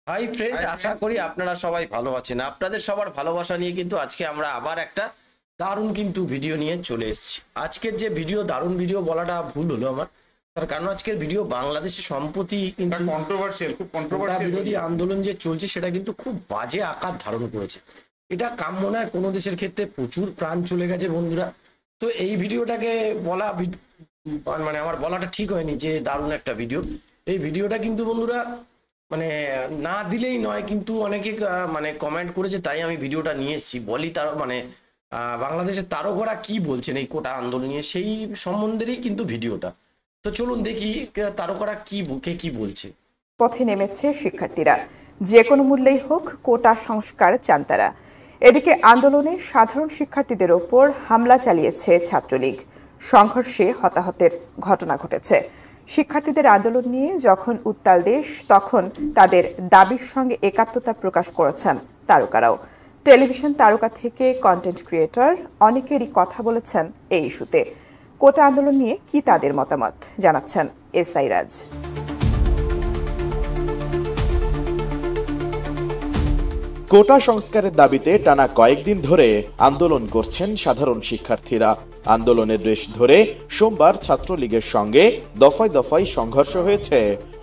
Hi friends, আশা করি আপনারা সবাই ভালো আছেন। আপনাদের সবার ভালোবাসা নিয়ে কিন্তু আজকে আমরা আবার একটা দারুণ কিন্তু ভিডিও নিয়ে চলে এসেছি। আজকের যে ভিডিও, দারুণ ভিডিও বলাটা ভুল হলো আমার, তার কারণ আজকের ভিডিও বাংলাদেশে সম্প্রতি কিন্তু বিরোধী আন্দোলন যে চলছে সেটা কিন্তু খুব বাজে আকার ধারণ করেছে। এটা কাম্য নয়, কোনো দেশের ক্ষেত্রে প্রচুর প্রাণ চলে গেছে বন্ধুরা। তো এই ভিডিওটাকে বলা মানে আমার বলাটা ঠিক হয়নি যে দারুণ একটা ভিডিও। এই ভিডিওটা কিন্তু বন্ধুরা মানে না দিলেই নয়, কিন্তু অনেকে মানে কমেন্ট করেছে, তাই আমি ভিডিওটা নিয়ে এসেছি। বলি তার মানে বাংলাদেশের তারকারা কি বলছেন এই কোটা আন্দোলন নিয়ে, সেই সম্বন্ধেই কিন্তু ভিডিওটা। তো চলুন দেখি তারকারা কি বলছে। পথে নেমেছে শিক্ষার্থীরা, যে কোনো মূল্যেই হোক কোটা সংস্কার চান তারা। এদিকে আন্দোলনে সাধারণ শিক্ষার্থীদের ওপর হামলা চালিয়েছে ছাত্রলীগ। সংঘর্ষে হতাহতের ঘটনা ঘটেছে। শিক্ষার্থীদের আন্দোলন নিয়ে যখন উত্তাল দেশ, তখন তাদের দাবির সঙ্গে একাত্মতা প্রকাশ করেছেন তারকারাও। টেলিভিশন তারকা থেকে কন্টেন্ট ক্রিয়েটর অনেকেরই কথা বলেছেন এই ইস্যুতে। কোটা আন্দোলন নিয়ে কি তাদের মতামত জানাচ্ছেন এসআই রাজ। কোটা সংস্কারের দাবিতে টানা কয়েকদিন ধরে আন্দোলন করছেন সাধারণ শিক্ষার্থীরা। আন্দোলনের রেশ ধরে সোমবার ছাত্রলীগের সঙ্গে দফায় দফায় সংঘর্ষ হয়েছে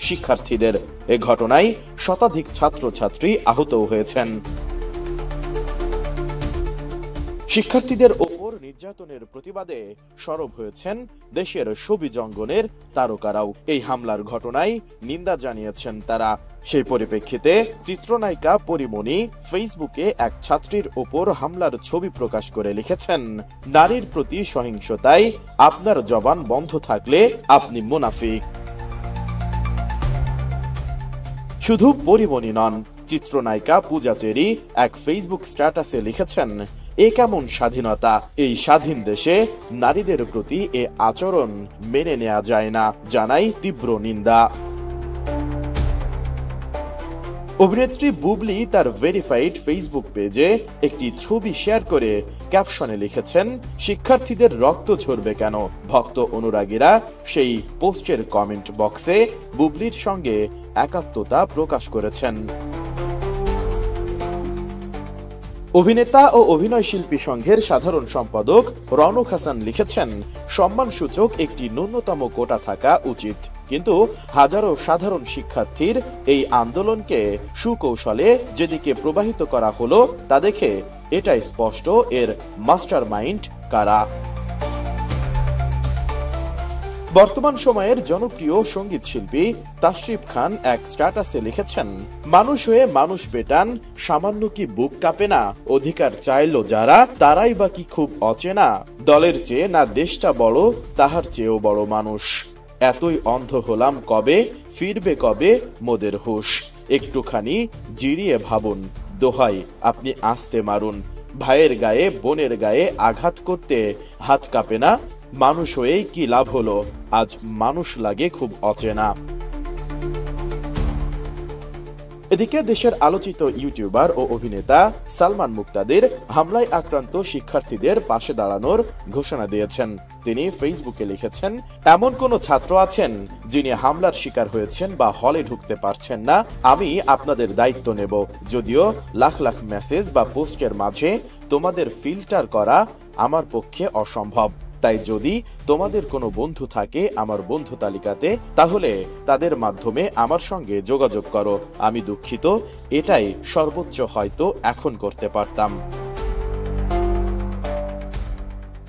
শিক্ষার্থীদের। এ ঘটনায় শতাধিক ছাত্রছাত্রী আহতও হয়েছেন। শিক্ষার্থীদের ওপর নির্যাতনের প্রতিবাদে সরব হয়েছেন দেশের ছবি জঙ্গনের তারকারাও। এই হামলার ঘটনায় নিন্দা জানিয়েছেন তারা। সেই পরিপ্রেক্ষিতে চিত্রনায়িকা পরিমণি ফেসবুকে এক ছাত্রীর ওপর হামলার ছবি প্রকাশ করে লিখেছেন, নারীর প্রতি সহিংসতায় আপনার জবান বন্ধ থাকলে আপনি মুনাফিক। শুধু পরিমণি নন, চিত্রনায়িকা পূজা চেরি এক ফেসবুক স্ট্যাটাসে লিখেছেন, এ কেমন স্বাধীনতা? এই স্বাধীন দেশে নারীদের প্রতি এ আচরণ মেনে নেওয়া যায় না, জানাই তীব্র নিন্দা। অভিনেত্রী বুবলি তার ভেরিফাইড ফেসবুক পেজে একটি ছবি শেয়ার করে ক্যাপশনে লিখেছেন, শিক্ষার্থীদের রক্ত ঝরবে কেন? ভক্ত অনুরাগীরা সেই পোস্টের কমেন্ট বক্সে বুবলির সঙ্গে একাত্মতা প্রকাশ করেছেন। অভিনেতা ও অভিনয় শিল্পী সংঘের সাধারণ সম্পাদক রওনক হাসান লিখেছেন, সম্মানসূচক একটি ন্যূনতম কোটা থাকা উচিত, কিন্তু হাজারো সাধারণ শিক্ষার্থীর এই আন্দোলনকে সুকৌশলে যেদিকে প্রবাহিত করা হলো তা দেখে এটাই স্পষ্ট এর মাস্টারমাইন্ড কারা। বর্তমান সময়ের জনপ্রিয় সঙ্গীত শিল্পী তাশরিফ খান এক স্ট্যাটাসে লিখেছেন, মানুষ হয়ে মানুষ পেটান, সামান্য কি বুক কাঁপে না? অধিকার চাইলো যারা, তারাই বা কি খুব অচেনা? দলের চেয়ে না দেশটা বড়, তাহার চেয়েও বড় মানুষ। এতই অন্ধ হলাম কবে, ফিরবে কবে মোদের হুশ? একটুখানি জিরিয়ে ভাবুন, দোহাই আপনি আস্তে মারুন। ভাইয়ের গায়ে বোনের গায়ে আঘাত করতে হাত কাঁপে না? মানুষ হয়েই কি লাভ হলো, আজ মানুষ লাগে খুব অচেনা। এদিকে দেশের আলোচিত ইউটিউবার ও অভিনেতা সালমান মুক্তাদির হামলায় আক্রান্ত শিক্ষার্থীদের পাশে দাঁড়ানোর ঘোষণা দিয়েছেন। তিনি ফেসবুকে লিখেছেন, এমন কোন ছাত্র আছেন যিনি হামলার শিকার হয়েছেন বা হলে ঢুকতে পারছেন না, আমি আপনাদের দায়িত্ব নেব। যদিও লাখ লাখ মেসেজ বা পোস্টের মাঝে তোমাদের ফিল্টার করা আমার পক্ষে অসম্ভব, তাই যদি তোমাদের কোনো বন্ধু থাকে আমার বন্ধু তালিকাতে, তাহলে তাদের মাধ্যমে আমার সঙ্গে যোগাযোগ করো। আমি দুঃখিত, এটাই সর্বোচ্চ হয়তো এখন করতে পারতাম।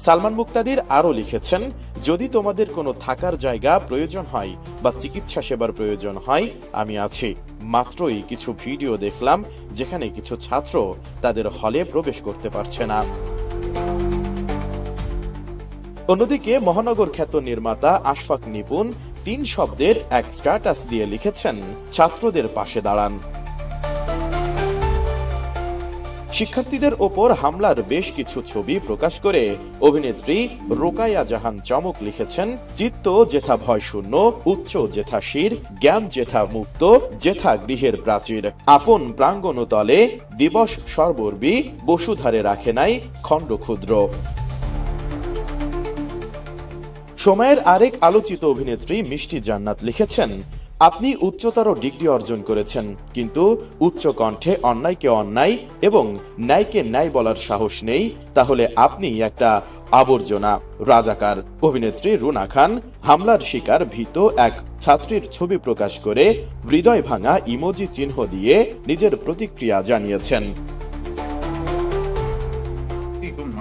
সালমান মুক্তাদির আরও লিখেছেন, যদি তোমাদের কোনো থাকার জায়গা প্রয়োজন হয় বা চিকিৎসা সেবার প্রয়োজন হয়, আমি আছি। মাত্রই কিছু ভিডিও দেখলাম যেখানে কিছু ছাত্র তাদের হলে প্রবেশ করতে পারছে না। অন্যদিকে মহানগর খ্যাত নির্মাতা আশফাক নিপুণ 3 শব্দের এক স্ট্যাটাস দিয়ে লিখেছেন, ছাত্রদের পাশে দাঁড়ান। শিক্ষার্থীদের ওপর হামলার বেশ কিছু ছবি প্রকাশ করে অভিনেত্রী রোকায়া জাহান চমক লিখেছেন, চিত্ত যেথা ভয় শূন্য, উচ্চ যেথা শির, জ্ঞান যেথা মুক্ত, যেথা গৃহের প্রাচীর, আপন প্রাঙ্গণ তলে দিবস সর্বর্বী, বসুধারে রাখে নাই খণ্ড ক্ষুদ্র। সময়ের আরেক আলোচিত অভিনেত্রী মিষ্টি জান্নাত লিখেছেন, আপনি উচ্চতর ডিগ্রি অর্জন করেছেন, কিন্তু উচ্চ কণ্ঠে অন্যায়কে অন্যায় এবং ন্যায়কে ন্যায় বলার সাহস নেই, তাহলে আপনি একটা আবর্জনা রাজাকার। অভিনেত্রী রুনা খান হামলার শিকার ভীত এক ছাত্রীর ছবি প্রকাশ করে হৃদয় ভাঙা ইমোজি চিহ্ন দিয়ে নিজের প্রতিক্রিয়া জানিয়েছেন।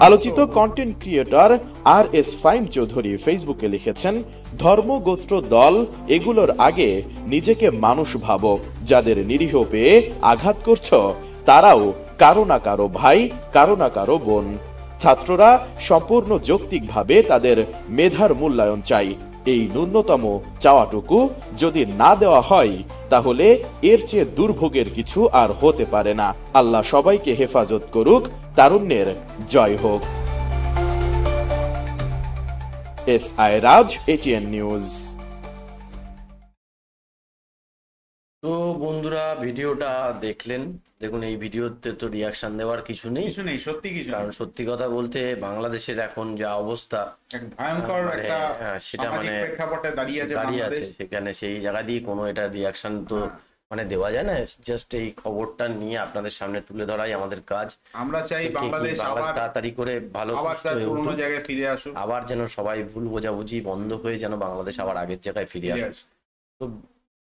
আলোচিত content creator RS Faim Chowdhury ফেসবুকে লিখেছেন, ধর্ম, গোত্র, দল এগুলোর আগে নিজেকে মানুষ ভাবো। যাদের নিরীহ পেয়ে আঘাত করছো তারাও কারো না কারো ভাই, কারো না কারো বোন। ছাত্ররা সম্পূর্ণ যৌক্তিকভাবে তাদের মেধার মূল্যায়ন চাই। এই ন্যূনতম চাওয়াটুকু যদি না দেওয়া হয় তাহলে এর চেয়ে দুর্ভোগের কিছু আর হতে পারে না। আল্লাহ সবাইকে হেফাজত করুক। তারুণ্যের জয় হোক। SI রাজ, ATN নিউজ। তো বন্ধুরা, ভিডিওটা দেখলেন। দেখুন, এই ভিডিওতে তো রিয়াকশন দেওয়ার কিছু নেই, সত্যি কিছু কারণ সত্যি কথা বলতে বাংলাদেশের এখন যা অবস্থা, এক ভয়ঙ্কর মানে, একটা সেটা সামাজিক মানে প্রেক্ষাপটে দাঁড়িয়ে আছে দাঁড়িয়ে আছে, বাংলাদেশ। সেখানে সেই জায়গা দিয়ে কোনো এটা রিয়াকশন তো মানে দেওয়া যায় না। জাস্ট এই খবরটা নিয়ে আপনাদের সামনে তুলে ধরাই আমাদের কাজ। আমরা চাই বাংলাদেশ আবার তাড়াতাড়ি করে ভালো আবার সুস্থ তার হয়ে পুরোনো উঠুক। জায়গায় ফিরে আসুক। আবার যেন সবাই ভুল বোঝাবুঝি বন্ধ হয়ে যেন বাংলাদেশ আবার আগের জায়গায় ফিরে আসে। তো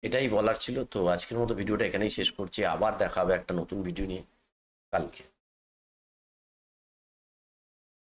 এটাই বলার ছিল। তো আজকের মতো ভিডিওটা এখানেই শেষ করছি। আবার দেখা হবে একটা নতুন ভিডিও নিয়ে কালকে।